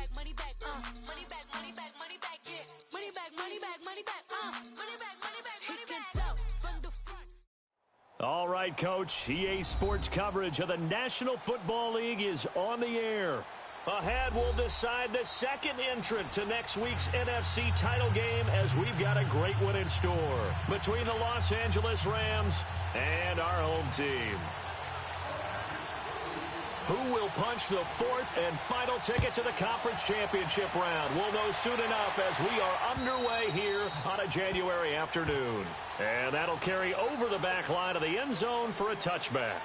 back, money back, money back, money back, money back, yeah. Money back, money back, money back, money back, money back, money back. He can tell from the front. All right, Coach. EA Sports coverage of the National Football League is on the air. Ahead, we'll decide the second entrant to next week's NFC title game as we've got a great one in store between the Los Angeles Rams and our home team. Who will punch the fourth and final ticket to the conference championship round? We'll know soon enough as we are underway here on a January afternoon. And that'll carry over the back line of the end zone for a touchback.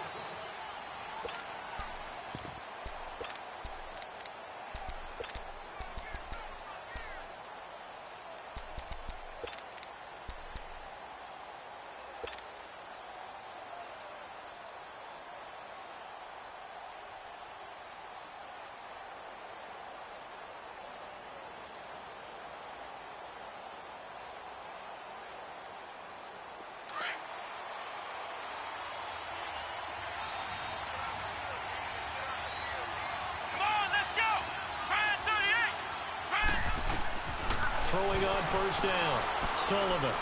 Throwing on first down, Sullivan.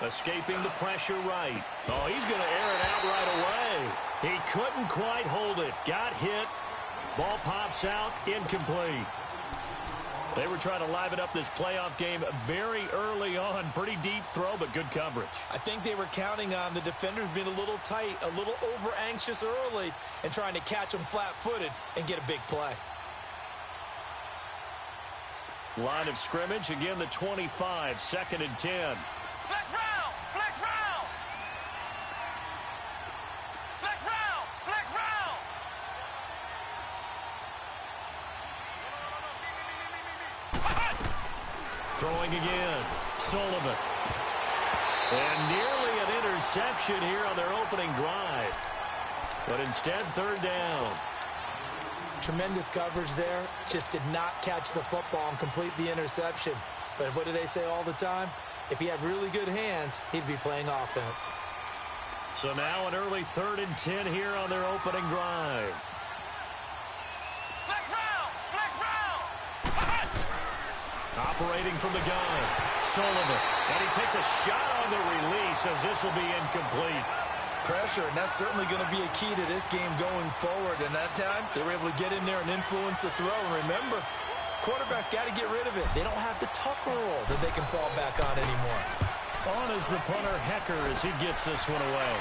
Escaping the pressure right. Oh, he's going to air it out right away. He couldn't quite hold it. Got hit. Ball pops out, incomplete. They were trying to liven up this playoff game very early on. Pretty deep throw, but good coverage. I think they were counting on the defenders being a little tight, a little over-anxious early, and trying to catch them flat-footed and get a big play. Line of scrimmage, again the 25, 2nd and 10. Flex round! Flex round! Flex round! Flex round! Throwing again, Sullivan. And nearly an interception here on their opening drive. But instead, 3rd down. Tremendous coverage there. Just did not catch the football and complete the interception. But what do they say all the time? If he had really good hands, he'd be playing offense. So now an early 3rd and 10 here on their opening drive. Flex round! Flex round! Operating from the gun, Sullivan. And he takes a shot on the release as this will be incomplete. Pressure, and that's certainly going to be a key to this game going forward. And that time, they were able to get in there and influence the throw. And remember, quarterbacks got to get rid of it. They don't have the tuck roll that they can fall back on anymore. On is the punter, Hecker, as he gets this one away.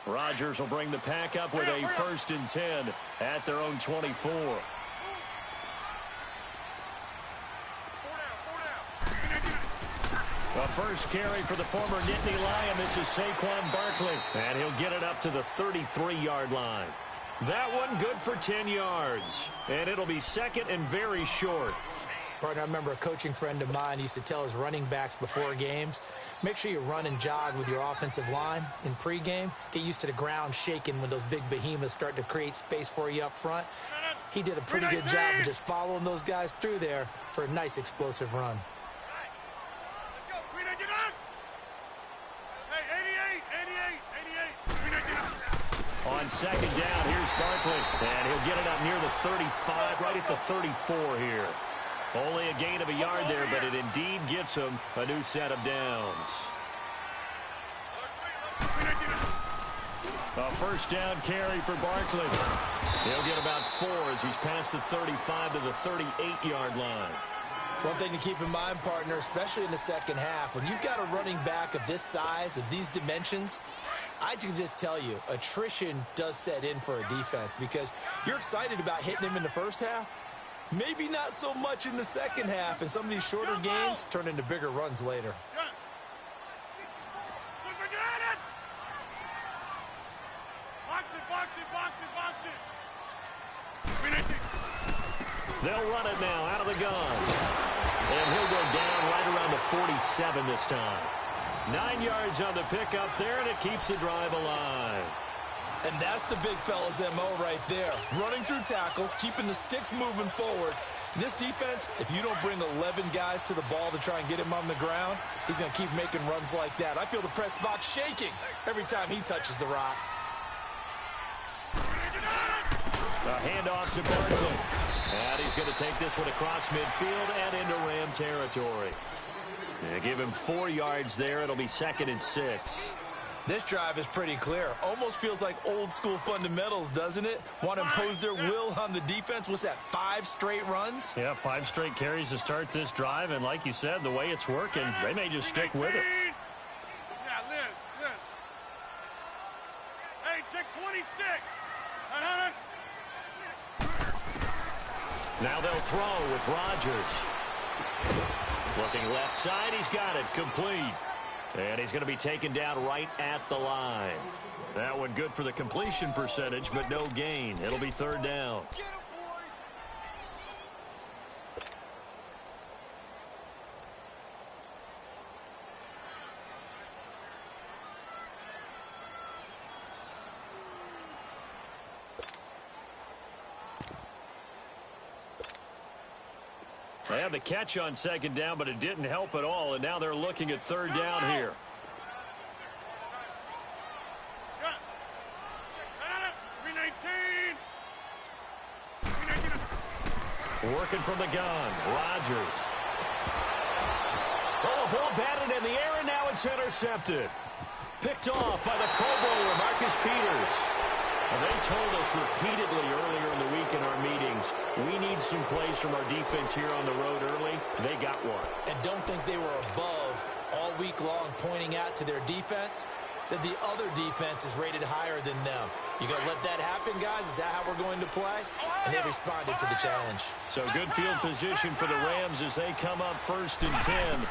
Rodgers will bring the pack up with a 1st and 10 at their own 24. The first carry for the former Nittany Lion. This is Saquon Barkley, and he'll get it up to the 33-yard line. That one good for 10 yards, and it'll be 2nd and very short. Partner, I remember a coaching friend of mine used to tell his running backs before games, make sure you run and jog with your offensive line in pregame. Get used to the ground shaking when those big behemoths start to create space for you up front. He did a pretty good job of just following those guys through there for a nice explosive run. Let's go! 399! Hey, 88! 88! 88! On 2nd down, here's Barkley, and he'll get it up near the 35, right at the 34 here. Only a gain of a yard there, but it indeed gets him a new set of downs. A 1st down carry for Barkley. He'll get about 4 as he's past the 35 to the 38-yard line. One thing to keep in mind, partner, especially in the second half, when you've got a running back of this size, of these dimensions, I can just tell you, attrition does set in for a defense because you're excited about hitting him in the first half. Maybe not so much in the second half, and some of these shorter gains turn into bigger runs later. They'll run it now out of the gun. And he'll go down right around the 47 this time. 9 yards on the pickup there, and it keeps the drive alive. And that's the big fella's MO right there. Running through tackles, keeping the sticks moving forward. In this defense, if you don't bring 11 guys to the ball to try and get him on the ground, he's going to keep making runs like that. I feel the press box shaking every time he touches the rock. A handoff to Barkley. And he's going to take this one across midfield and into Ram territory. They give him 4 yards there. It'll be 2nd and 6. This drive is pretty clear. Almost feels like old school fundamentals, doesn't it? Want to impose their will on the defense. What's that, 5 straight runs? Yeah, 5 straight carries to start this drive. And like you said, the way it's working, they may just stick with it. Yeah, Liz. Hey, check 26. Now they'll throw with Rodgers. Looking left side, he's got it, complete. And he's going to be taken down right at the line. That one good for the completion percentage, but no gain. It'll be 3rd down. They have the catch on 2nd down, but it didn't help at all, and now they're looking at 3rd down here. Working from the gun, Rodgers. Oh, ball batted in the air, and now it's intercepted. Picked off by the Pro Bowler, Marcus Peters. Well, they told us repeatedly earlier in the week in our meetings, we need some plays from our defense here on the road early. They got one. And don't think they were above all week long pointing out to their defense that the other defense is rated higher than them. You going to let that happen, guys? Is that how we're going to play? And they responded to the challenge. So good field position for the Rams as they come up 1st and 10.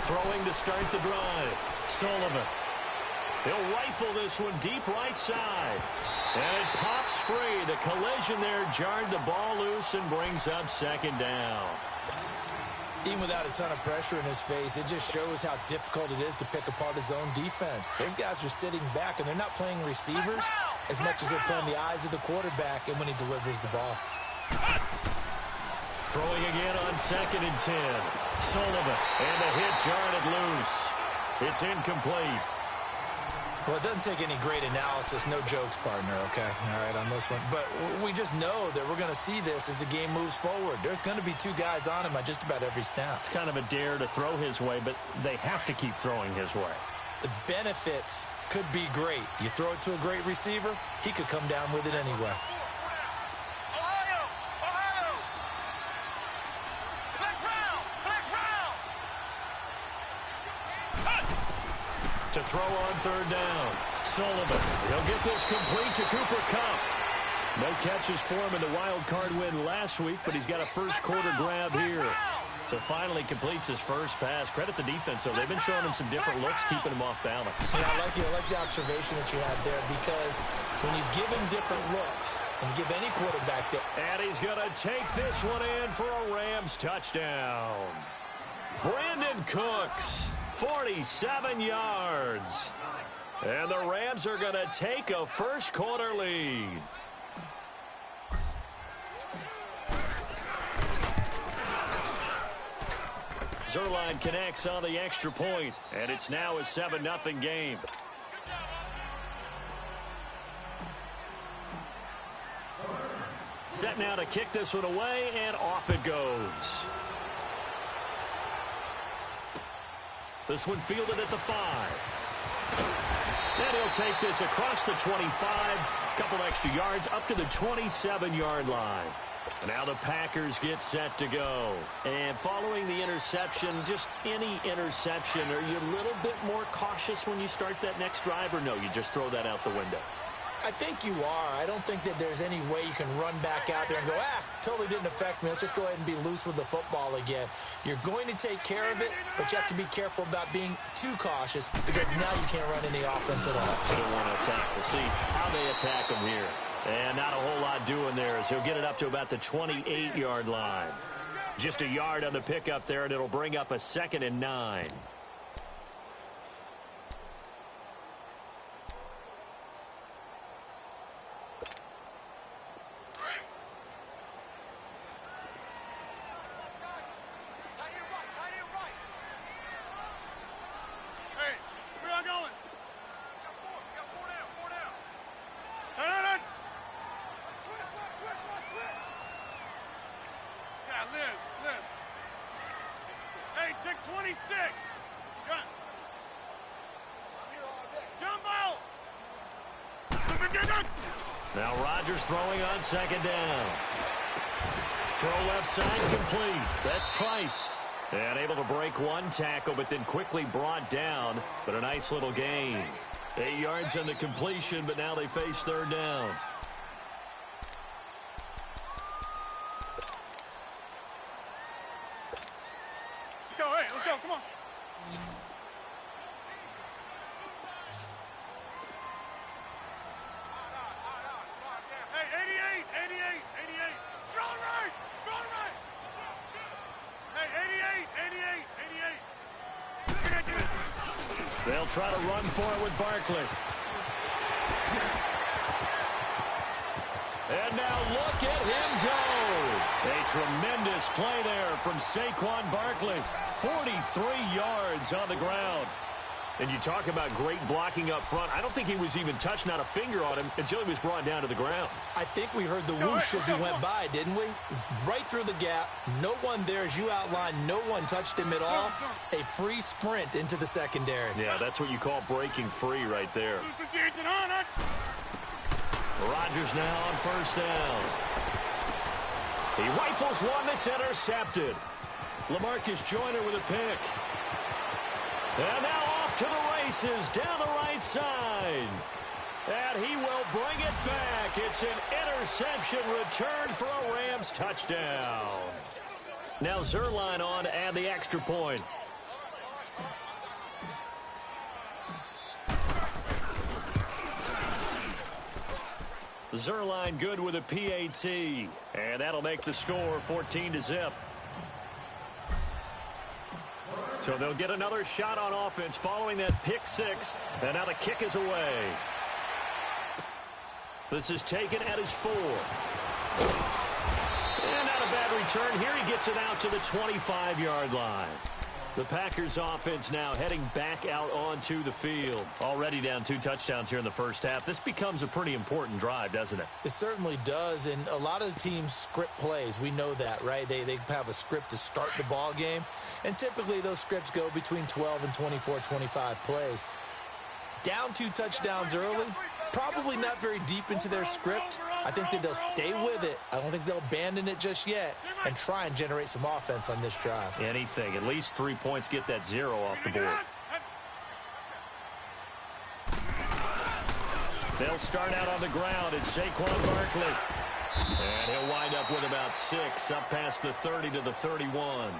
Throwing to start the drive. Sullivan. He'll rifle this one deep right side. And it pops free. The collision there jarred the ball loose and brings up 2nd down. Even without a ton of pressure in his face, it just shows how difficult it is to pick apart his own defense. Those guys are sitting back, and they're not playing receivers as much as they're playing the eyes of the quarterback and when he delivers the ball. Throwing again on 2nd and 10. Sullivan. And the hit jarred it loose. It's incomplete. Well, it doesn't take any great analysis. No jokes, partner, okay? All right, on this one. But we just know that we're going to see this as the game moves forward. There's going to be 2 guys on him at just about every snap. It's kind of a dare to throw his way, but they have to keep throwing his way. The benefits could be great. You throw it to a great receiver, he could come down with it anyway. To throw on 3rd down. Sullivan. He'll get this complete to Cooper Kupp. No catches for him in the wild card win last week, but he's got a 1st quarter grab here. So finally completes his first pass. Credit the defense, though. They've been showing him some different looks, keeping him off balance. Yeah, I like the observation that you had there, because when you give him different looks, and you give any quarterback... And he's going to take this one in for a Rams touchdown. Brandon Cooks. 47 yards. And the Rams are going to take a 1st quarter lead. Zerline connects on the extra point, and it's now a 7-0 game. Set now to kick this one away, and off it goes. This one fielded at the 5. And he'll take this across the 25. A couple extra yards up to the 27-yard line. Now the Packers get set to go. And following the interception, just any interception, are you a little bit more cautious when you start that next drive, or no, you just throw that out the window? I think you are. I don't think that there's any way you can run back out there and go, totally didn't affect me. Let's just go ahead and be loose with the football again. You're going to take care of it, but you have to be careful about being too cautious, because now you can't run any offense at all. They don't want to attack. We'll see how they attack him here. And not a whole lot doing there as he'll get it up to about the 28-yard line. Just a yard on the pickup there, and it'll bring up a 2nd and 9. Hey, check 26. Jumbo. Now Rodgers throwing on 2nd down. Throw left side complete. That's Price. And able to break one tackle, but then quickly brought down. But a nice little gain. 8 yards on the completion, but now they face 3rd down. Let's go, come on. Hey, 88. Strong right. Hey, 88. They'll try to run for it with Barkley. And now look at him go. A tremendous play there from Saquon Barkley. 43 yards on the ground. And you talk about great blocking up front. I don't think he was even touched, not a finger on him, until he was brought down to the ground. I think we heard the whoosh as he went by, didn't we? Right through the gap. No one there, as you outlined. No one touched him at all. A free sprint into the secondary. Yeah, that's what you call breaking free right there. Rodgers now on 1st down. He rifles one that's intercepted. LaMarcus Joyner with a pick. And now off to the races down the right side. And he will bring it back. It's an interception return for a Rams touchdown. Now Zerline on to add the extra point. Zerline good with a PAT. And that'll make the score 14-0. So they'll get another shot on offense following that pick 6. And now the kick is away. This is taken at his 4. And not a bad return. Here he gets it out to the 25-yard line. The Packers offense now heading back out onto the field. Already down 2 touchdowns here in the first half. This becomes a pretty important drive, doesn't it? It certainly does, and a lot of the teams script plays. We know that, right? They have a script to start the ball game, and typically those scripts go between 12 and 24, 25 plays. Down 2 touchdowns early, probably not very deep into their script. I think that they'll stay with it. I don't think they'll abandon it just yet and try and generate some offense on this drive. Anything. At least 3 points, get that 0 off the board. They'll start out on the ground. It's Saquon Barkley. And he'll wind up with about 6 up past the 30 to the 31.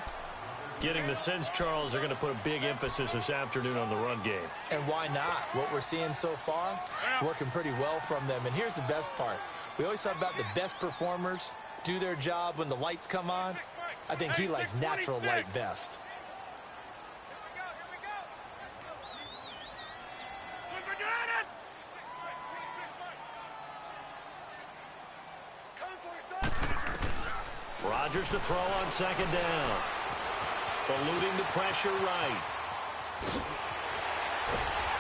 Getting the sense, Charles, they're going to put a big emphasis this afternoon on the run game. And why not? What we're seeing so far, working pretty well from them. And here's the best part. We always talk about the best performers do their job when the lights come on. I think he likes natural light best. Rodgers to throw on 2nd down. Eluding the pressure right.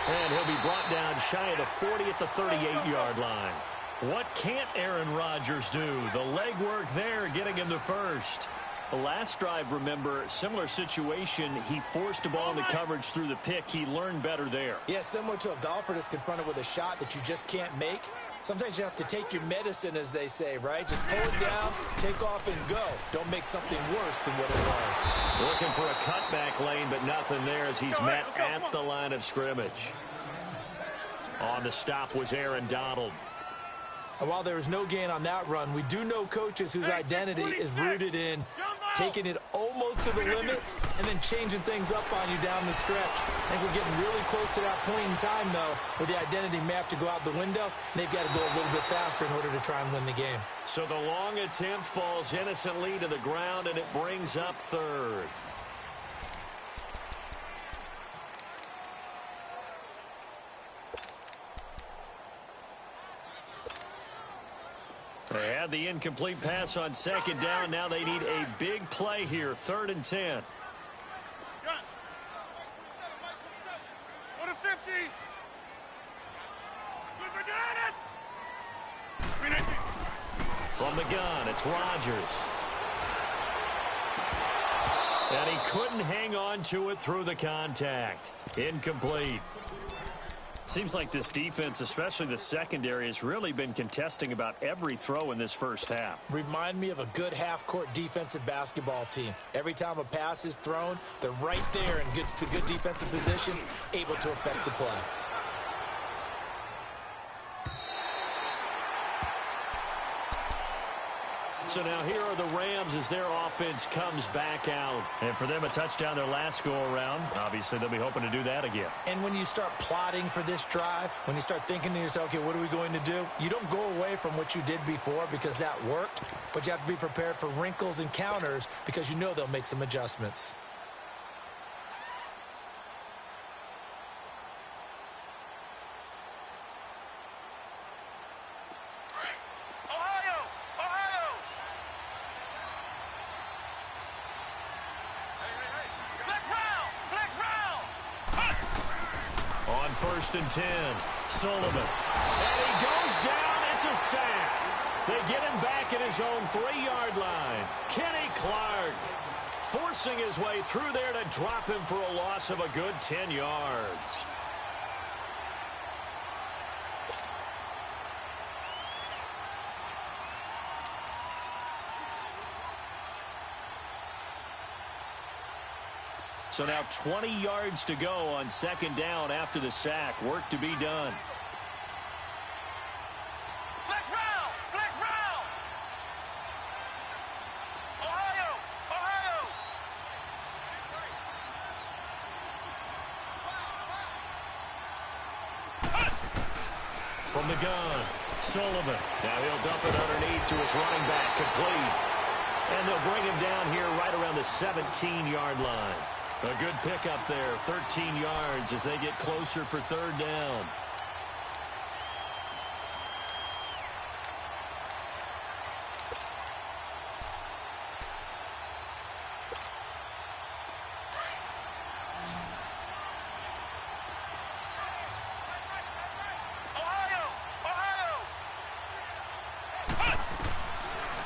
And he'll be brought down shy of the 40 at the 38-yard line. What can't Aaron Rodgers do? The legwork there getting him the first. The last drive, remember, similar situation. He forced a ball into coverage through the pick. He learned better there. Yeah, similar to a golfer that's confronted with a shot that you just can't make. Sometimes you have to take your medicine, as they say, right? Just pull it down, take off, and go. Don't make something worse than what it was. Looking for a cutback lane, but nothing there as he's met at the line of scrimmage. On the stop was Aaron Donald. And while there was no gain on that run, we do know coaches whose identity is rooted in taking it almost to the limit and then changing things up on you down the stretch. I think we're getting really close to that point in time, though, where the identity may have to go out the window, and they've got to go a little bit faster in order to try and win the game. So the long attempt falls innocently to the ground, and it brings up third. They had the incomplete pass on second down. Now they need a big play here, 3rd and 10. Go to 50. From the gun, it's Rodgers. And he couldn't hang on to it through the contact. Incomplete. Seems like this defense, especially the secondary, has really been contesting about every throw in this first half. Remind me of a good half-court defensive basketball team. Every time a pass is thrown, they're right there in good defensive position, able to affect the play. So now here are the Rams as their offense comes back out. And for them, a touchdown their last go-around. Obviously, they'll be hoping to do that again. And when you start plotting for this drive, when you start thinking to yourself, okay, what are we going to do? You don't go away from what you did before because that worked, but you have to be prepared for wrinkles and counters because you know they'll make some adjustments. First and 10. Sullivan. And he goes down. It's a sack. They get him back at his own 3-yard line. Kenny Clark forcing his way through there to drop him for a loss of a good 10 yards. So now 20 yards to go on second down after the sack. Work to be done. Flex round! Flex round! Ohio! Ohio! From the gun, Sullivan. Now he'll dump it underneath to his running back, complete. And they'll bring him down here right around the 17-yard line. A good pickup there, 13 yards as they get closer for third down.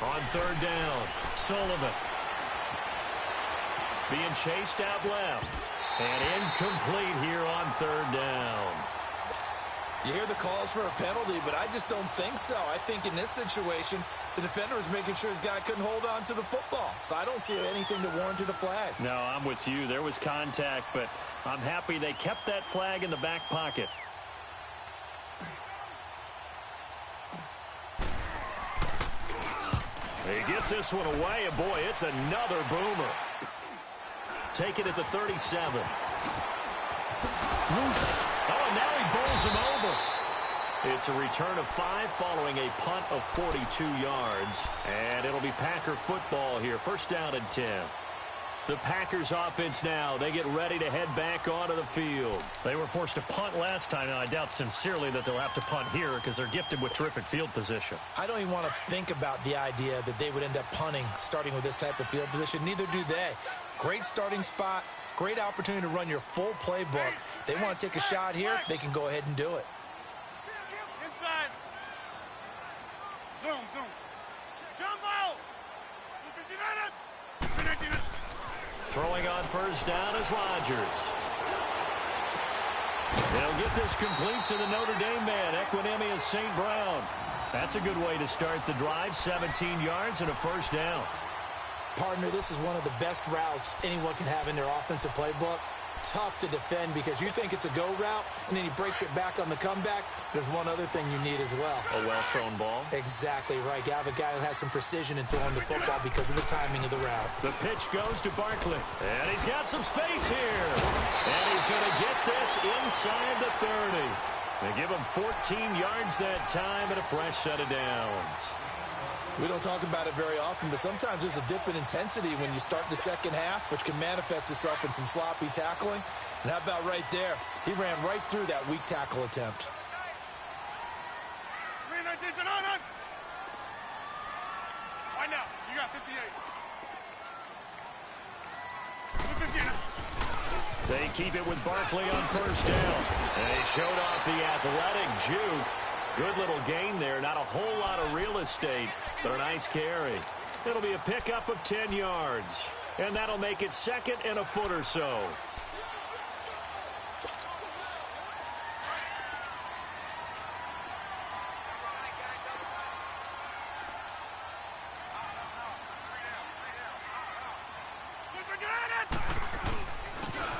On third down, Sullivan. Being chased out left. And incomplete here on third down. You hear the calls for a penalty, but I just don't think so. I think in this situation, the defender was making sure his guy couldn't hold on to the football. So I don't see anything to warrant a flag. No, I'm with you. There was contact, but I'm happy they kept that flag in the back pocket. He gets this one away, and boy, it's another boomer. Take it at the 37. Whoosh. Oh, and now he bowls him over. It's a return of 5 following a punt of 42 yards. And it'll be Packer football here. First down and 10. The Packers offense now, they get ready to head back onto the field. They were forced to punt last time, and I doubt sincerely that they'll have to punt here because they're gifted with terrific field position. I don't even want to think about the idea that they would end up punting starting with this type of field position. Neither do they. Great starting spot, great opportunity to run your full playbook. If they want to take a shot here, they can go ahead and do it. Inside. Zoom. Jumbo! Throwing on first down is Rodgers. They'll get this complete to the Notre Dame man, Equinemius St. Brown. That's a good way to start the drive, 17 yards and a first down. Partner, this is one of the best routes anyone can have in their offensive playbook. Tough to defend because you think it's a go route, and then he breaks it back on the comeback. There's one other thing you need as well. A well-thrown ball. Exactly right. You have a guy who has some precision in throwing the football because of the timing of the route. The pitch goes to Barkley, and he's got some space here. And he's going to get this inside the 30. They give him 14 yards that time and a fresh set of downs. We don't talk about it very often, but sometimes there's a dip in intensity when you start the second half, which can manifest itself in some sloppy tackling. And how about right there? He ran right through that weak tackle attempt. Right now, you got 58. They keep it with Barkley on first down. And he showed off the athletic juke. Good little gain there. Not a whole lot of real estate, but a nice carry. It'll be a pickup of 10 yards. And that'll make it second and a foot or so.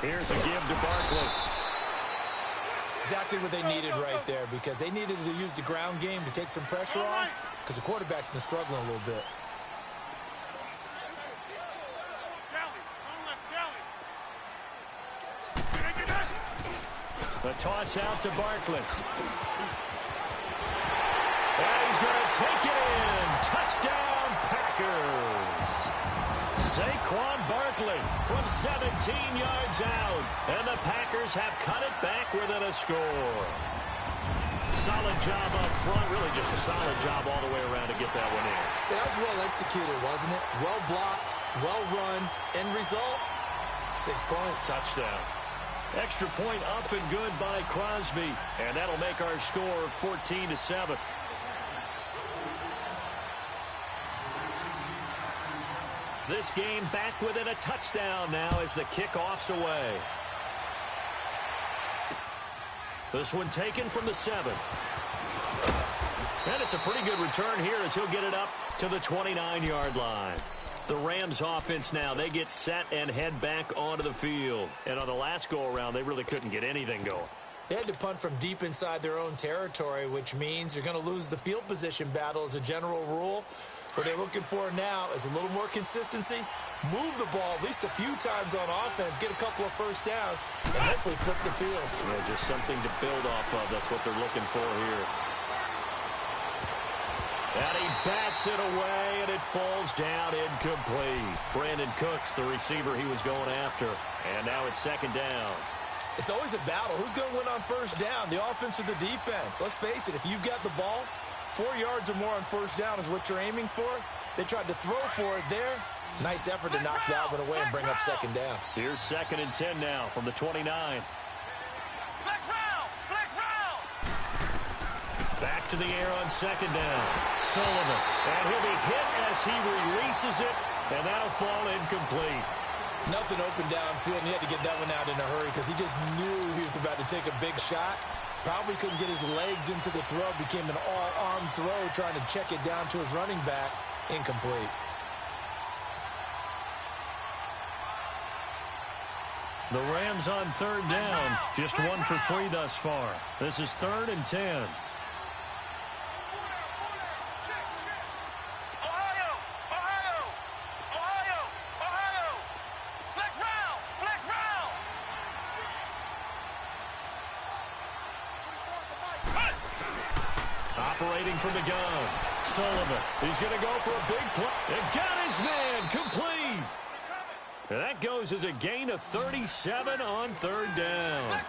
Here's a give to Barkley. Exactly what they needed right there, because they needed to use the ground game to take some pressure off, because the quarterback's been struggling a little bit. The toss out to Barkley. And he's going to take it in. Touchdown, Packers. Saquon Barkley from 17 yards out. And the Packers have cut it back within a score. Solid job up front. Really just a solid job all the way around to get that one in. That was well executed, wasn't it? Well blocked, well run. End result, 6 points. Touchdown. Extra point up and good by Crosby. And that'll make our score 14-7. This game back within a touchdown now as the kickoff's away. This one taken from the 7th. And it's a pretty good return here as he'll get it up to the 29-yard line. The Rams offense now, they get set and head back onto the field. And on the last go-around, they really couldn't get anything going. They had to punt from deep inside their own territory, which means you're going to lose the field position battle as a general rule. What they're looking for now is a little more consistency, move the ball at least a few times on offense, get a couple of first downs, and hopefully flip the field. Yeah, just something to build off of. That's what they're looking for here. And he bats it away, and it falls down incomplete. Brandon Cooks, the receiver he was going after. And now it's second down. It's always a battle. Who's going to win on first down, the offense or the defense? Let's face it, if you've got the ball, 4 yards or more on first down is what you're aiming for. They tried to throw for it there. Nice effort to knock that one away and bring up second down. Here's 2nd and 10 now from the 29. Flex round! Flex round! Back to the air on second down. Sullivan. And he'll be hit as he releases it, and that'll fall incomplete. Nothing open downfield, and he had to get that one out in a hurry because he just knew he was about to take a big shot. Probably couldn't get his legs into the throw. Became an all-arm throw, trying to check it down to his running back. Incomplete. The Rams on third down. Just 1 for 3 thus far. This is 3rd and 10. Operating from the gun. Sullivan. He's going to go for a big play. And got his man complete. And that goes as a gain of 37 on third down.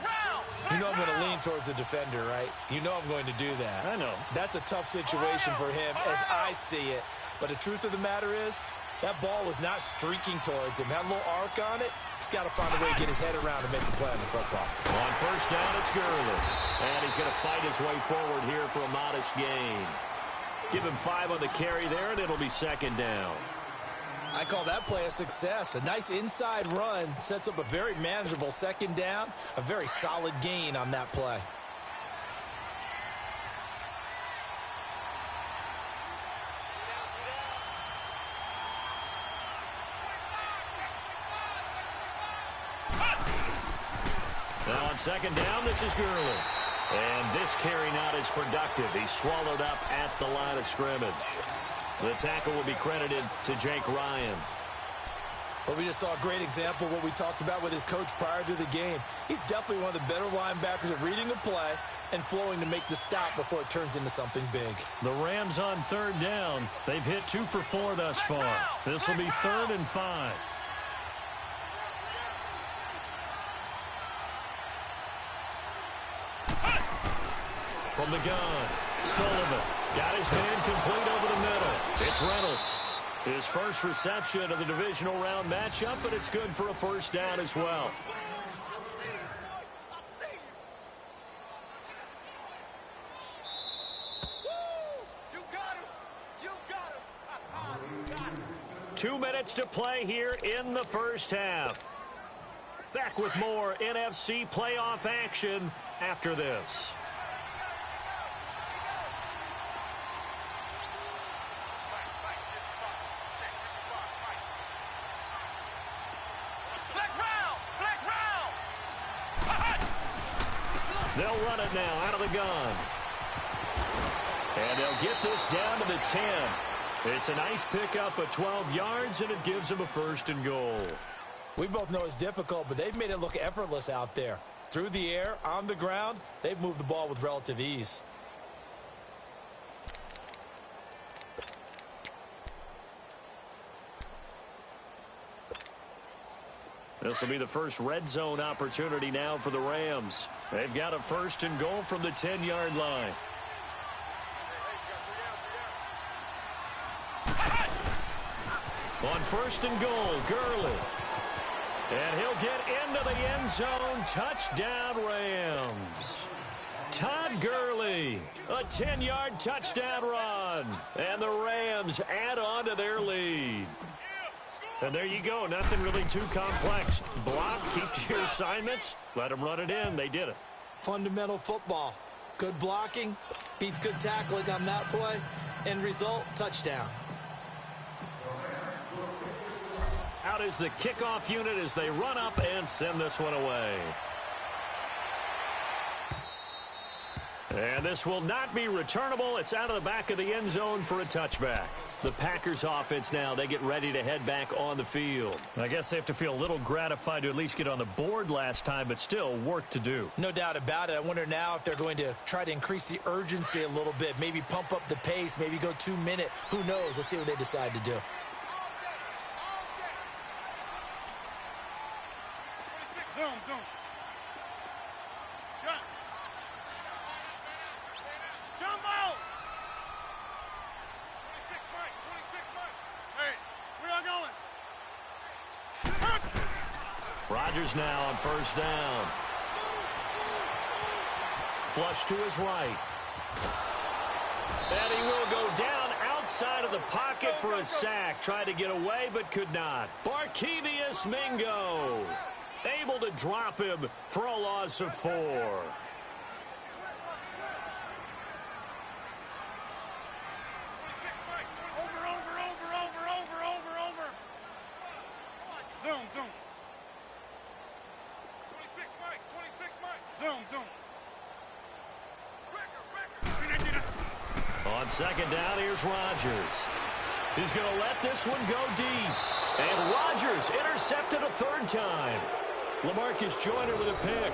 You know I'm going to lean towards the defender, right? You know I'm going to do that. I know. That's a tough situation for him as I see it. But the truth of the matter is, that ball was not streaking towards him. Had a little arc on it. He's got to find a way to get his head around and make the play on the football. On first down, it's Gurley. And he's going to fight his way forward here for a modest gain. Give him 5 on the carry there, and it'll be second down. I call that play a success. A nice inside run sets up a very manageable second down. A very solid gain on that play. Now on second down, this is Gurley. And this carry not as productive. He's swallowed up at the line of scrimmage. The tackle will be credited to Jake Ryan. Well, we just saw a great example of what we talked about with his coach prior to the game. He's definitely one of the better linebackers at reading a play and flowing to make the stop before it turns into something big. The Rams on third down. They've hit 2 for 4 thus far. This will be 3rd and 5. From the gun, Sullivan got his man complete over the middle. It's Reynolds. His first reception of the divisional round matchup, but it's good for a first down as well. You got him. You got him. 2 minutes to play here in the first half. Back with more NFC playoff action after this. They'll run it now out of the gun. And they'll get this down to the 10. It's a nice pickup of 12 yards, and it gives them a 1st and goal. We both know it's difficult, but they've made it look effortless out there. Through the air, on the ground, they've moved the ball with relative ease. This will be the first red zone opportunity now for the Rams. They've got a 1st and goal from the 10-yard line. On 1st and goal, Gurley. And he'll get into the end zone. Touchdown, Rams. Todd Gurley, a 10-yard touchdown run. And the Rams add on to their lead. And there you go. Nothing really too complex. Block, keep to your assignments. Let them run it in. They did it. Fundamental football. Good blocking beats good tackling on that play. End result, touchdown. Out is the kickoff unit as they run up and send this one away. And this will not be returnable. It's out of the back of the end zone for a touchback. The Packers offense now, they get ready to head back on the field. I guess they have to feel a little gratified to at least get on the board last time, but still work to do. No doubt about it. I wonder now if they're going to try to increase the urgency a little bit, maybe pump up the pace, maybe go 2 minute. Who knows? Let's see what they decide to do. Zoom, zoom. Jumbo! 26 Mike, 26 Mike. Hey, we are going. Rodgers now on 1st down. Flush to his right. And he will go down outside of the pocket for a sack. Tried to get away but could not. Barkevious Mingo able to drop him for a loss of 4. Zoom, zoom. 26 Mike, 26 Mike. Zoom, zoom. On 2nd down, here's Rodgers. He's going to let this one go deep. And Rodgers intercepted a 3rd time. LaMarcus Joyner with a pick.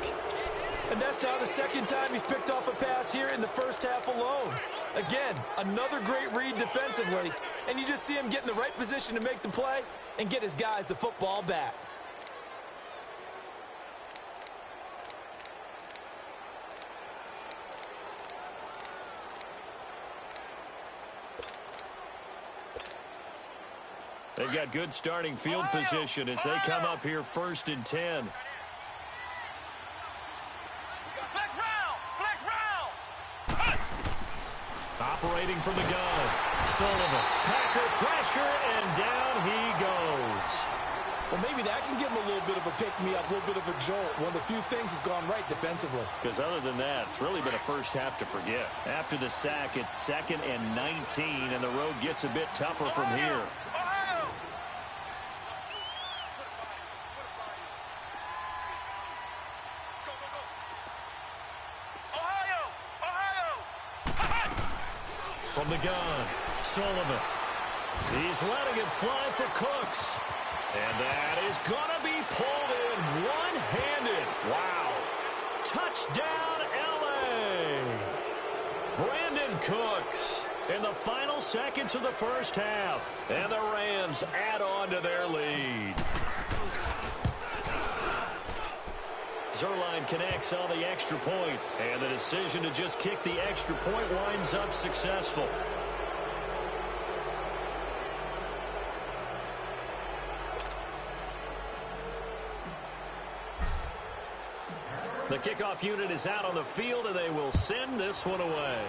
And that's now the 2nd time he's picked off a pass here in the first half alone. Again, another great read defensively. And you just see him get in the right position to make the play and get his guys the football back. They've got good starting field position as they come up here 1st and 10. Flex round! Flex round! Operating from the gun. Sullivan. Packer pressure, and down he goes. Well, maybe that can give him a little bit of a pick-me-up, a little bit of a jolt. One of the few things has gone right defensively. Because other than that, it's really been a first half to forget. After the sack, it's 2nd and 19, and the road gets a bit tougher from here. From the gun, Sullivan. He's letting it fly for Cooks. And that is going to be pulled in one-handed. Wow. Touchdown, L.A. Brandon Cooks in the final seconds of the first half. And the Rams add on to their lead. Zerline connects on the extra point, and the decision to just kick the extra point winds up successful. The kickoff unit is out on the field, and they will send this one away.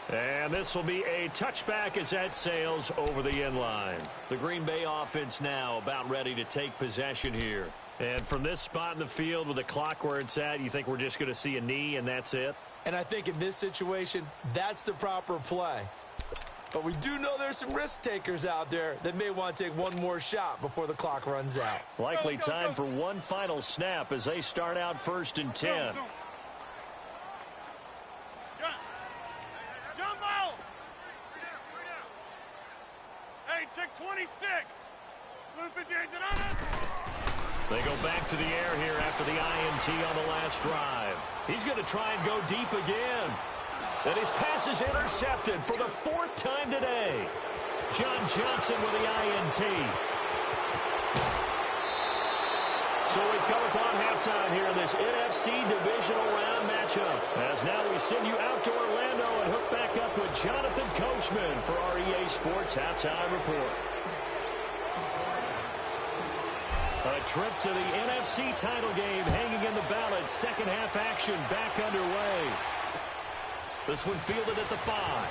And this will be a touchback as that sails over the end line. The Green Bay offense now about ready to take possession here. And from this spot in the field with the clock where it's at, you think we're just going to see a knee and that's it? And I think in this situation, that's the proper play. But we do know there's some risk takers out there that may want to take one more shot before the clock runs out. Likely time for one final snap as they start out 1st and 10. Hey, check 26. 158, get on it. They go back to the air here after the INT on the last drive. He's going to try and go deep again. And his pass is intercepted for the 4th time today. John Johnson with the INT. So we've come upon halftime here in this NFC divisional round matchup. As now we send you out to Orlando and hook back up with Jonathan Coachman for our EA Sports Halftime Report. A trip to the NFC title game hanging in the balance. Second half action back underway. This one fielded at the 5.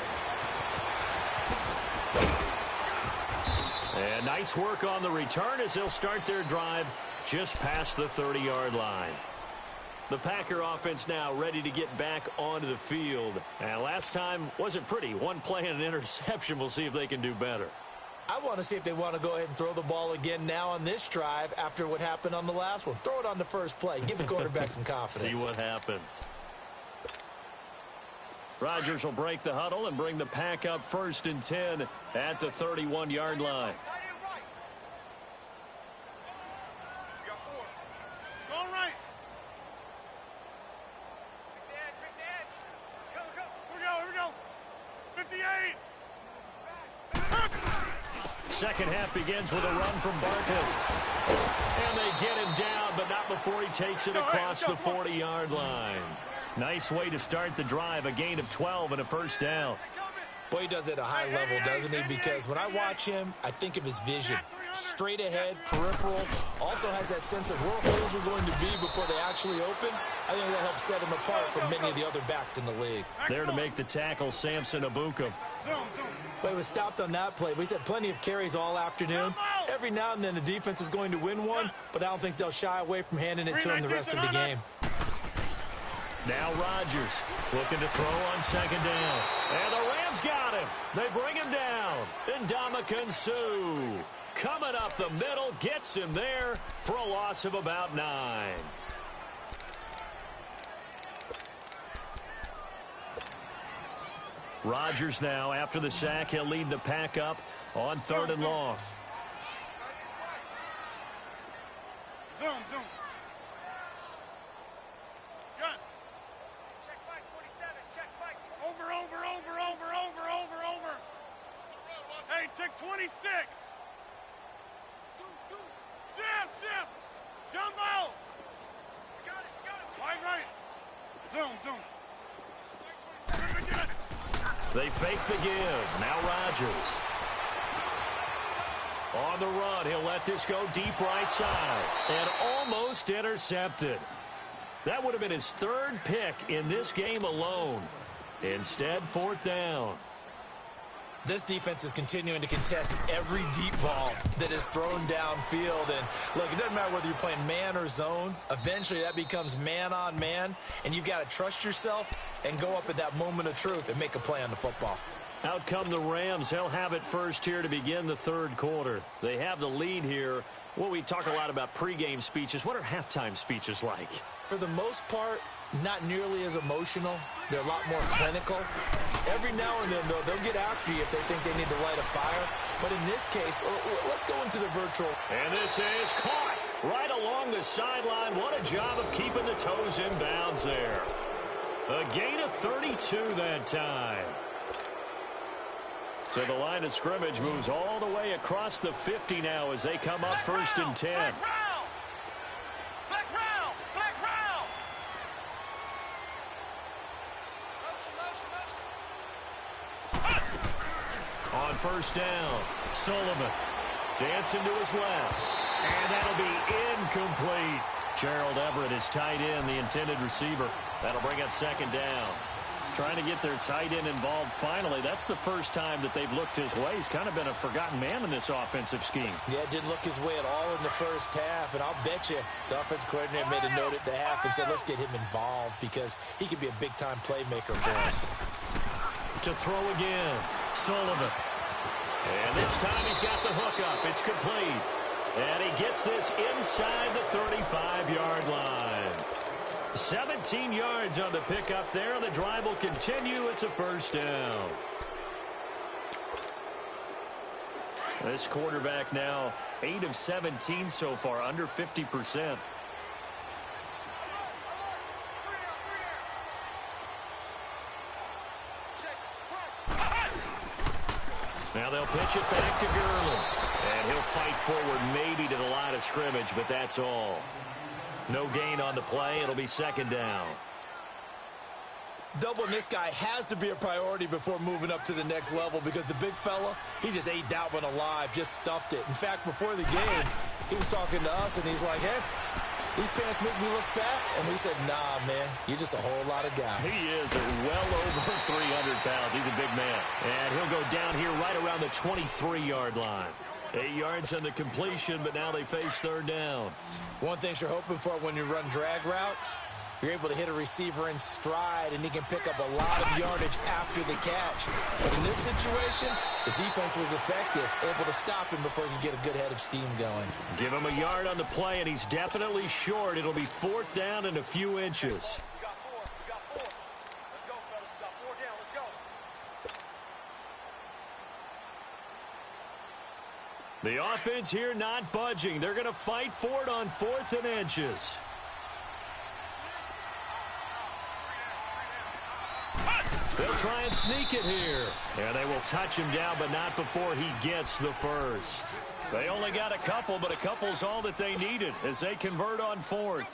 And nice work on the return as they'll start their drive just past the 30-yard line. The Packer offense now ready to get back onto the field. And last time wasn't pretty. One play and an interception. We'll see if they can do better. I want to see if they want to go ahead and throw the ball again now on this drive after what happened on the last one. Throw it on the first play. Give the quarterback some confidence. See what happens. Rodgers will break the huddle and bring the Pack up 1st and 10 at the 31-yard line. Second half begins with a run from Barkley. And they get him down, but not before he takes it across the 40-yard line. Nice way to start the drive, a gain of 12 and a first down. Boy, he does it at a high level, doesn't he? Because when I watch him, I think of his vision. Straight ahead, peripheral, also has that sense of where holes are going to be before they actually open. I think that helps set him apart from many of the other backs in the league. There to make the tackle, Samson Abuka. But he was stopped on that play, but he's had plenty of carries all afternoon. Every now and then the defense is going to win one, but I don't think they'll shy away from handing it to him the rest of the game. Now Rodgers looking to throw on second down. And the Rams got him. They bring him down. Ndamukong Suh coming up the middle, gets him there for a loss of about 9. Rodgers now, after the sack, he'll lead the Pack up on 3rd and long. Zoom. Gun. Check 527. Check 527. Over. Hey, check 26. Zip. Jumbo. Got it. Wide right. Zoom. They fake the give. Now Rodgers. On the run, he'll let this go deep right side. And almost intercepted. That would have been his 3rd pick in this game alone. Instead, 4th down. This defense is continuing to contest every deep ball that is thrown downfield. And, look, it doesn't matter whether you're playing man or zone. Eventually, that becomes man on man. And you've got to trust yourself and go up at that moment of truth and make a play on the football. Out come the Rams. They'll have it first here to begin the 3rd quarter. They have the lead here. Well, we talk a lot about pregame speeches. What are halftime speeches like? For the most part, not nearly as emotional. They're a lot more clinical. Every now and then, though, they'll get after you if they think they need to light a fire. But in this case, let's go into the virtual. And this is caught right along the sideline. What a job of keeping the toes in bounds there. A gain of 32 that time. So the line of scrimmage moves all the way across the 50 now as they come up first and 10. On first down, Sullivan dancing to his left. And that'll be incomplete. Gerald Everett is tight end, the intended receiver. That'll bring up second down. Trying to get their tight end involved finally. That's the first time that they've looked his way. He's kind of been a forgotten man in this offensive scheme. Yeah, didn't look his way at all in the first half. And I'll bet you the offensive coordinator made a note at the half and said, let's get him involved because he could be a big-time playmaker for us. To throw again, Sullivan. And this time he's got the hook up. It's complete. And he gets this inside the 35-yard line. 17 yards on the pickup there. The drive will continue. It's a first down. This quarterback now 8 of 17 so far, under 50%. Now they'll pitch it back to Gurley. And he'll fight forward maybe to the line of scrimmage, but that's all. No gain on the play. It'll be second down. Doubling this guy has to be a priority before moving up to the next level because the big fella, he just ate that one alive, just stuffed it. In fact, before the game, he was talking to us, and he's like, hey, these pants make me look fat. And we said, nah, man, you're just a whole lot of guy. He is well over 300 pounds. He's a big man. And he'll go down here right around the 23-yard line. 8 yards on the completion, but now they face third down. One thing you're hoping for when you run drag routes, you're able to hit a receiver in stride, and he can pick up a lot of yardage after the catch. But in this situation, the defense was effective, able to stop him before he could get a good head of steam going. Give him a yard on the play, and he's definitely short. It'll be fourth down and a few inches. The offense here not budging. They're going to fight for it on 4th and inches. They'll try and sneak it here. And they will touch him down, but not before he gets the first. They only got a couple, but a couple's all that they needed as they convert on 4th.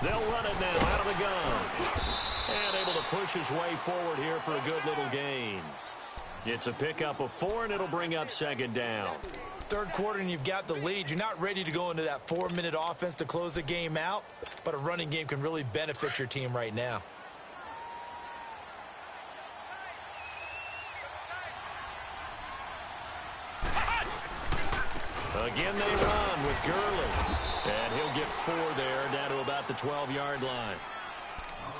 They'll run it now out of the gun. And able to push his way forward here for a good little gain. It's a pickup of 4, and it'll bring up second down. Third quarter, and you've got the lead. You're not ready to go into that 4-minute offense to close the game out, but a running game can really benefit your team right now. Again, they run with Gurley. And he'll get 4 there, down to about the 12-yard line.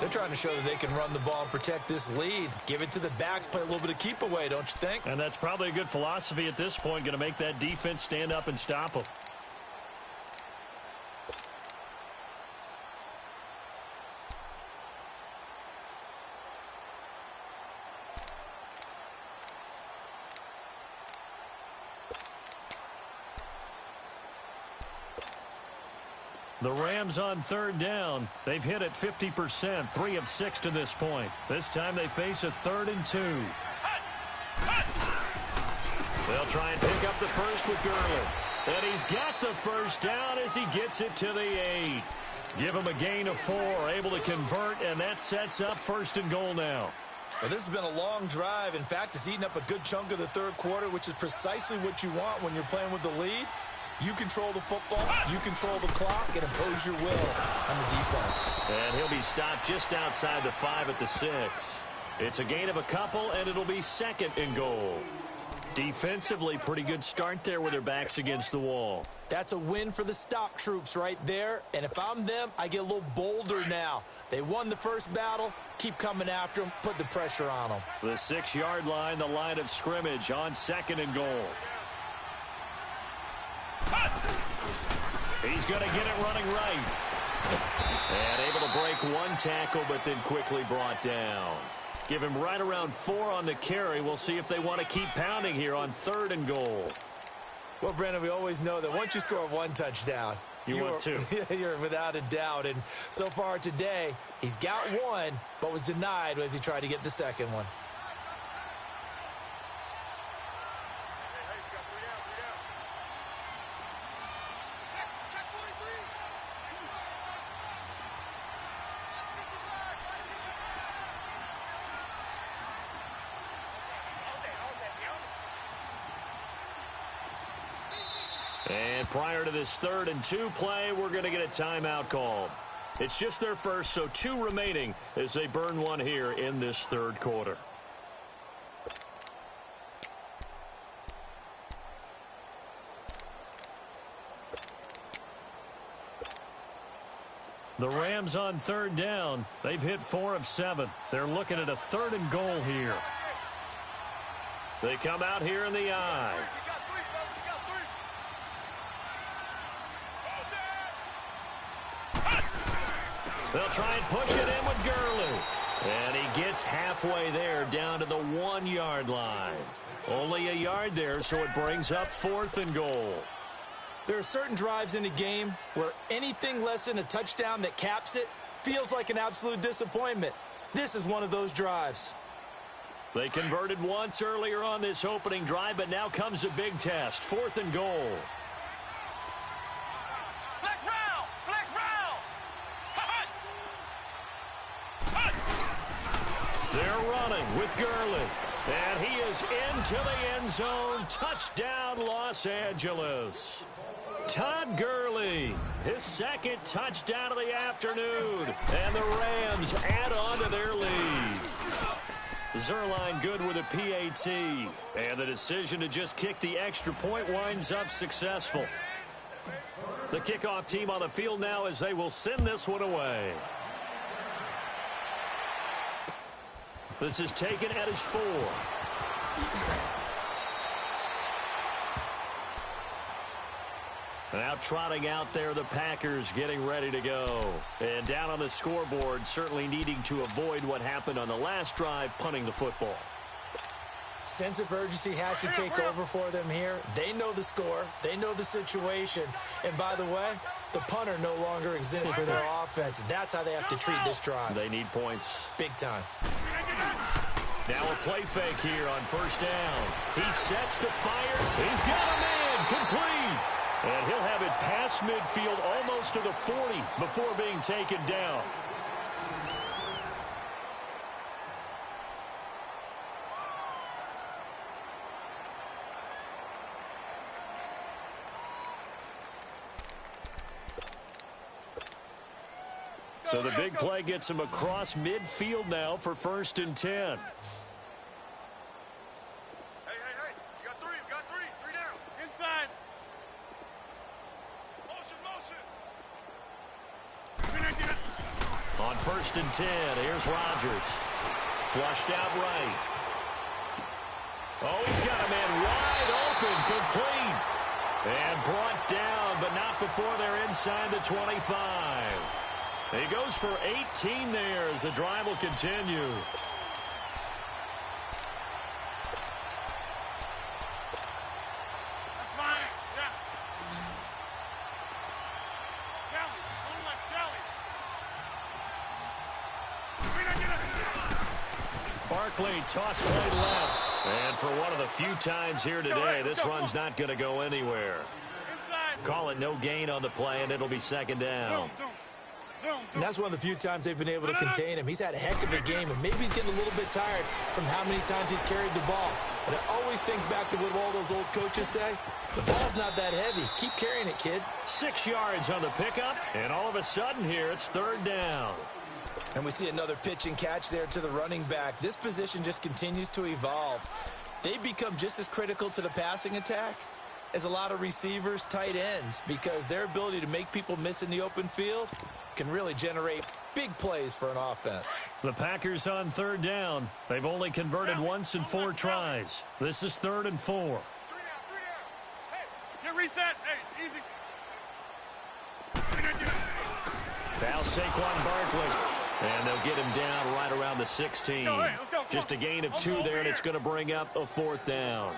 They're trying to show that they can run the ball and protect this lead. Give it to the backs, play a little bit of keep away, don't you think? And that's probably a good philosophy at this point, going to make that defense stand up and stop them. The Rams on third down. They've hit it 50%, 3 of 6 to this point. This time they face a 3rd and 2. They'll try and pick up the first with Gurley. And he's got the first down as he gets it to the 8. Give him a gain of 4, able to convert, and that sets up 1st and goal now. Well, this has been a long drive. In fact, it's eaten up a good chunk of the third quarter, which is precisely what you want when you're playing with the lead. You control the football, you control the clock, and impose your will on the defense. And he'll be stopped just outside the 5 at the 6. It's a gain of a couple, and it'll be 2nd and goal. Defensively, pretty good start there with their backs against the wall. That's a win for the stop troops right there. And if I'm them, I get a little bolder now. They won the first battle. Keep coming after them. Put the pressure on them. The 6-yard line, the line of scrimmage on 2nd and goal. He's going to get it running right. And able to break one tackle, but then quickly brought down. Give him right around 4 on the carry. We'll see if they want to keep pounding here on 3rd and goal. Well, Brandon, we always know that once you score 1 touchdown, you want 2. You're without a doubt. And so far today, he's got 1, but was denied as he tried to get the 2nd one. And prior to this 3rd and 2 play, we're going to get a timeout called. It's just their first, so 2 remaining as they burn one here in this 3rd quarter. The Rams on 3rd down. They've hit 4 of 7. They're looking at a 3rd and goal here. They come out here in the I. They'll try and push it in with Gurley. And he gets halfway there down to the 1-yard line. Only a yard there, so it brings up 4th and goal. There are certain drives in a game where anything less than a touchdown that caps it feels like an absolute disappointment. This is one of those drives. They converted once earlier on this opening drive, but now comes a big test. 4th and goal. They're running with Gurley. And he is into the end zone. Touchdown, Los Angeles. Todd Gurley, his 2nd touchdown of the afternoon. And the Rams add on to their lead. Zerline good with a PAT. And the decision to just kick the extra point winds up successful. The kickoff team on the field now as they will send this one away. This is taken at his 4. Now trotting out there, the Packers getting ready to go. And down on the scoreboard, certainly needing to avoid what happened on the last drive, punting the football. Sense of urgency has to take over for them here. They know the score. They know the situation. And by the way, the punter no longer exists for their offense. That's how they have to treat this drive. They need points. Big time. Now a play fake here on 1st down. He sets to fire. He's got a man complete. And he'll have it past midfield almost to the 40 before being taken down. So the big play gets him across midfield now for 1st and 10. Hey, you got 3, you got 3 down. Inside. Motion. On 1st and 10, here's Rodgers. Flushed out right. Oh, he's got a man wide open, complete. And brought down, but not before they're inside the 25. He goes for 18 there as the drive will continue. That's fine. Yeah. Galley. On left, Galley. Barkley toss play left. And for one of the few times here today, this run's not going to go anywhere. Inside. Call it no gain on the play, and it'll be 2nd down. And that's one of the few times they've been able to contain him. He's had a heck of a game, and maybe he's getting a little bit tired from how many times he's carried the ball. But I always think back to what all those old coaches say. The ball's not that heavy. Keep carrying it, kid. 6 yards on the pickup, and all of a sudden here, it's 3rd down. And we see another pitch and catch there to the running back. This position just continues to evolve. They become just as critical to the passing attack is a lot of receivers, tight ends, because their ability to make people miss in the open field can really generate big plays for an offense. The Packers on third down. They've only converted once in 4 tries. This is 3rd and 4. 3 down. Hey, get reset. Hey, easy. Now Saquon Barkley. And they'll get him down right around the 16. Let's go. Just a gain of 2 there, and it's going to bring up a 4th down.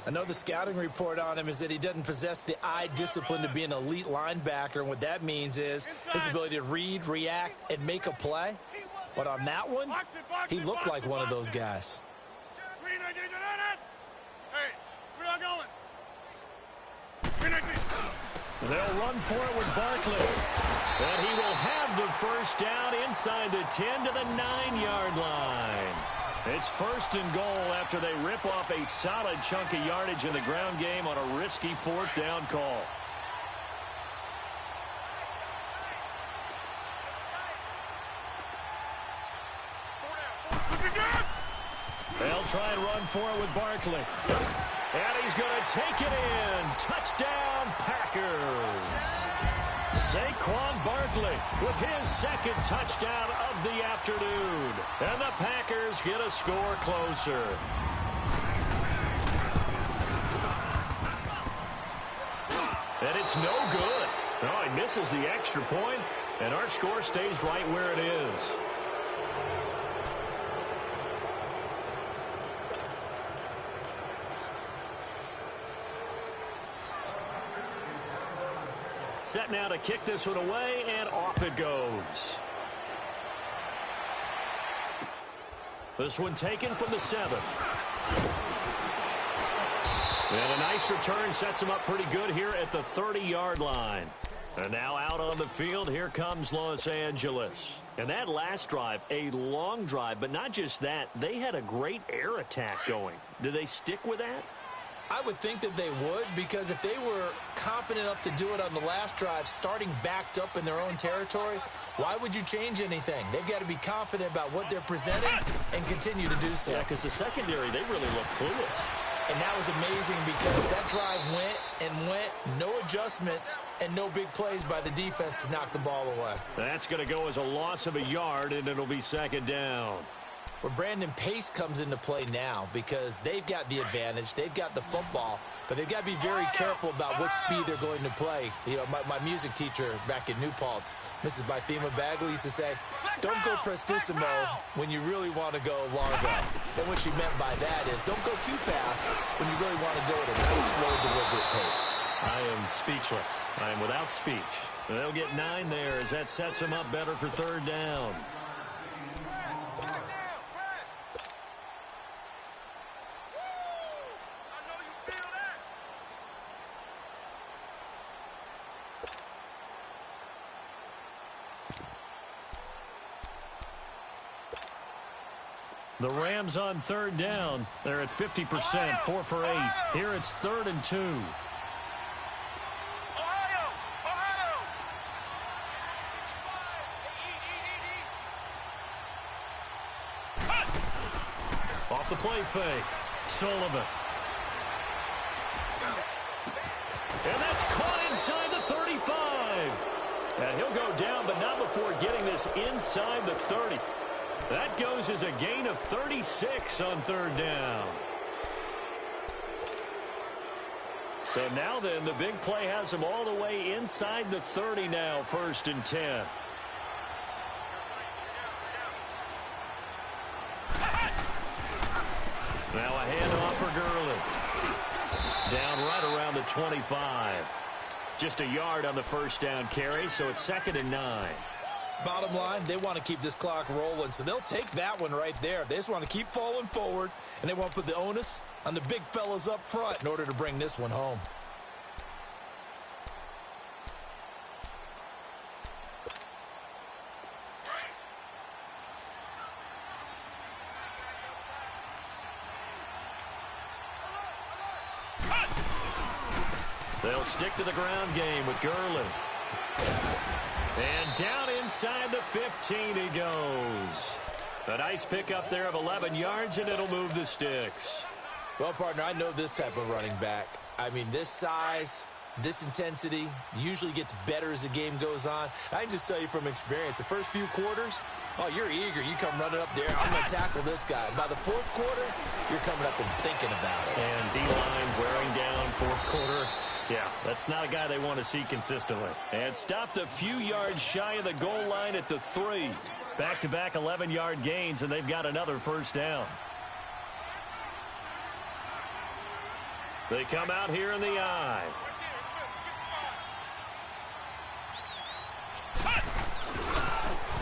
I know the scouting report on him is that he doesn't possess the eye discipline to be an elite linebacker, and what that means is his ability to read, react, and make a play. But on that one, he looked like one of those guys. Hey, we're not going. They'll run for it with Barkley. And he will have the first down inside the 10 to the 9-yard line. It's 1st and goal after they rip off a solid chunk of yardage in the ground game on a risky 4th down call. They'll try and run for it with Barkley. And he's going to take it in. Touchdown, Packers. Saquon Barkley with his 2nd touchdown of the afternoon. And the Packers get a score closer. And it's no good. Oh, he misses the extra point, and our score stays right where it is. Set now to kick this one away, and off it goes. This one taken from the 7. And a nice return sets him up pretty good here at the 30-yard line. And now out on the field, here comes Los Angeles. And that last drive, a long drive, but not just that, they had a great air attack going. Do they stick with that? I would think that they would, because if they were confident enough to do it on the last drive, starting backed up in their own territory, why would you change anything? They've got to be confident about what they're presenting and continue to do so. Yeah, because the secondary, they really look clueless. And that was amazing because that drive went, no adjustments, and no big plays by the defense to knock the ball away. That's going to go as a loss of a yard, and it'll be 2nd down. Where Brandon Pace comes into play now because they've got the advantage. They've got the football, but they've got to be very careful about what speed they're going to play. You know, my music teacher back in New Paltz, Mrs. Bythema Bagley, used to say, don't go prestissimo when you really want to go largo. And what she meant by that is don't go too fast when you really want to go at a nice, slow, deliberate pace. I am speechless. I am without speech. They'll get 9 there as that sets them up better for 3rd down. The Rams on 3rd down. They're at 50%, 4 for 8. Here it's 3rd and 2. Off the play fake. Sullivan. And that's caught inside the 35. And he'll go down, but not before getting this inside the 30. That goes as a gain of 36 on 3rd down. So now then, the big play has them all the way inside the 30 now, 1st and 10. Now a handoff for Gurley. Down right around the 25. Just a yard on the 1st down carry, so it's 2nd and 9. Bottom line, they want to keep this clock rolling, so they'll take that one right there. They just want to keep falling forward, and they want to put the onus on the big fellas up front in order to bring this one home. They'll stick to the ground game with Gurley. And down inside the 15 he goes. A nice pickup there of 11 yards, and it'll move the sticks. Well, partner, I know this type of running back. I mean, this size, this intensity usually gets better as the game goes on. I can just tell you from experience, the first few quarters, oh, you're eager. You come running up there. I'm going to tackle this guy. By the fourth quarter, you're coming up and thinking about it. And D-line wearing down fourth quarter. Yeah, that's not a guy they want to see consistently. And stopped a few yards shy of the goal line at the 3. Back-to-back 11-yard gains, and they've got another first down. They come out here in the I.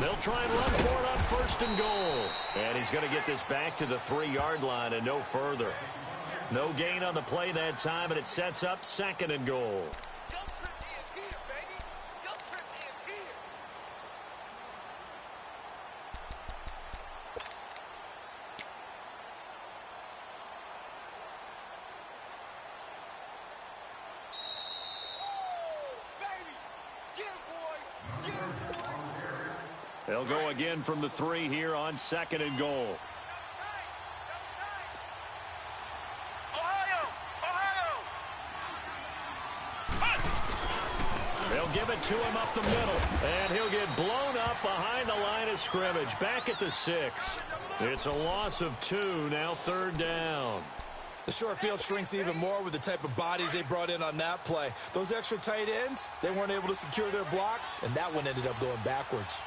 They'll try and run for it on first and goal. And he's going to get this back to the 3-yard line and no further. No gain on the play that time, and it sets up second and goal. They'll go again from the 3 here on second and goal. They'll give it to him up the middle, and he'll get blown up behind the line of scrimmage. Back at the 6. It's a loss of 2, now third down. The short field shrinks even more with the type of bodies they brought in on that play. Those extra tight ends, they weren't able to secure their blocks, and that one ended up going backwards.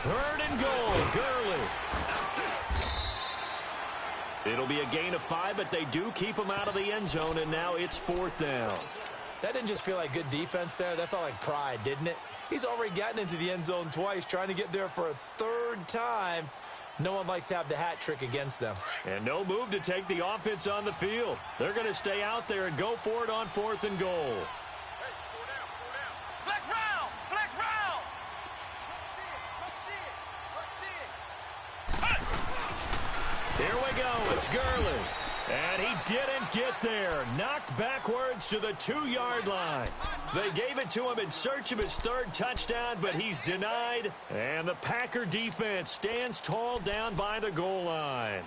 Third and goal, Gurley. It'll be a gain of 5, but they do keep him out of the end zone, and now it's fourth down. That didn't just feel like good defense there. That felt like pride, didn't it? He's already gotten into the end zone twice, trying to get there for a third time. No one likes to have the hat trick against them. And no move to take the offense on the field. They're going to stay out there and go for it on fourth and goal. Here we go. It's Gurley. And he didn't get there. Knocked backwards to the 2-yard line. They gave it to him in search of his third touchdown, but he's denied. And the Packer defense stands tall down by the goal line.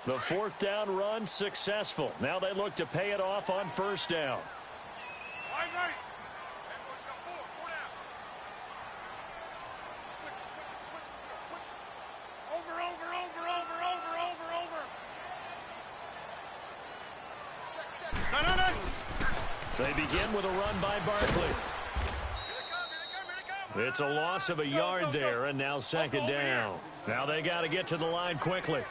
The fourth down run successful. Now they look to pay it off on first down. Right. They begin with a run by Barkley. It's a loss of a yard there, and now second down. Now they got to get to the line quickly.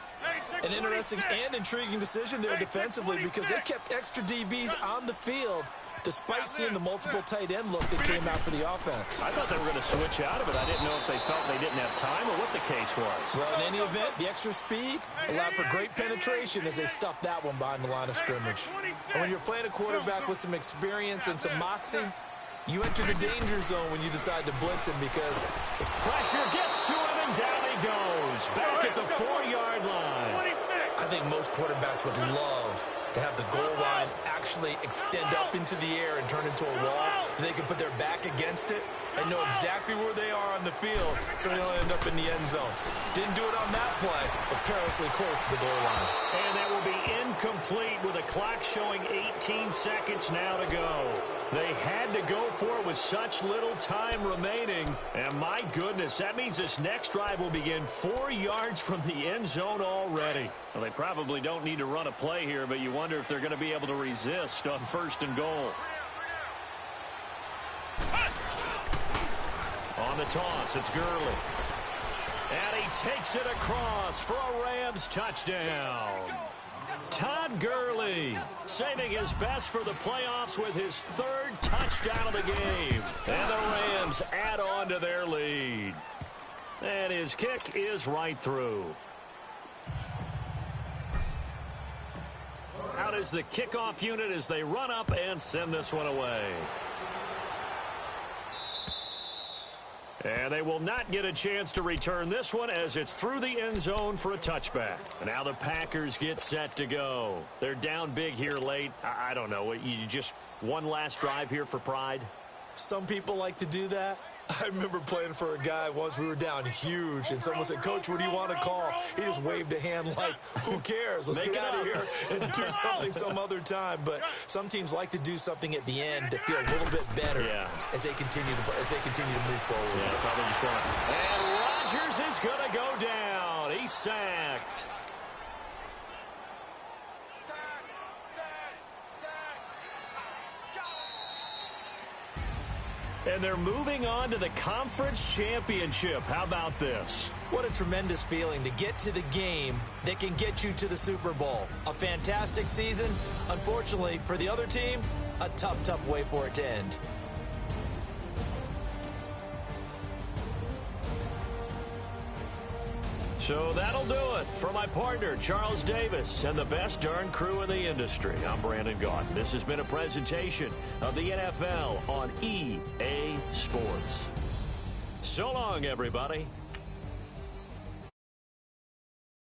An interesting and intriguing decision there defensively because they kept extra DBs on the field despite seeing the multiple tight end look that came out for the offense. I thought they were going to switch out of it. I didn't know if they felt they didn't have time or what the case was. Well, in any event, the extra speed allowed for great penetration as they stuffed that one behind the line of scrimmage. And when you're playing a quarterback with some experience and some moxie, you enter the danger zone when you decide to blitz him because pressure gets to him and down he goes. Back at the 4-yard line. I think most quarterbacks would love to have the goal line actually extend up into the air and turn into a wall. They can put their back against it and know exactly where they are on the field so they don't end up in the end zone. Didn't do it on that play, but perilously close to the goal line. And that will be incomplete with a clock showing 18 seconds now to go. They had to go for it with such little time remaining. And my goodness, that means this next drive will begin 4 yards from the end zone already. Well, they probably don't need to run a play here, but you wonder if they're going to be able to resist on first and goal. On the toss, it's Gurley. And he takes it across for a Rams touchdown. Todd Gurley saving his best for the playoffs with his third touchdown of the game. And the Rams add on to their lead. And his kick is right through. Out is the kickoff unit as they run up and send this one away. And they will not get a chance to return this one as it's through the end zone for a touchback. And now the Packers get set to go. They're down big here late. I don't know. You just one last drive here for pride? Some people like to do that. I remember playing for a guy once. We were down huge, and someone said, "Coach, what do you want to call?" He just waved a hand like, "Who cares? Let's get out of here and do something some other time." But some teams like to do something at the end to feel a little bit better as they continue to move forward. Yeah, probably just want to. And Rodgers is going to go down. He's sacked. And they're moving on to the conference championship. How about this? What a tremendous feeling to get to the game that can get you to the Super Bowl. A fantastic season. Unfortunately, for the other team, a tough way for it to end. So that'll do it. For my partner, Charles Davis, and the best darn crew in the industry, I'm Brandon Gaudin. This has been a presentation of the NFL on EA Sports. So long, everybody.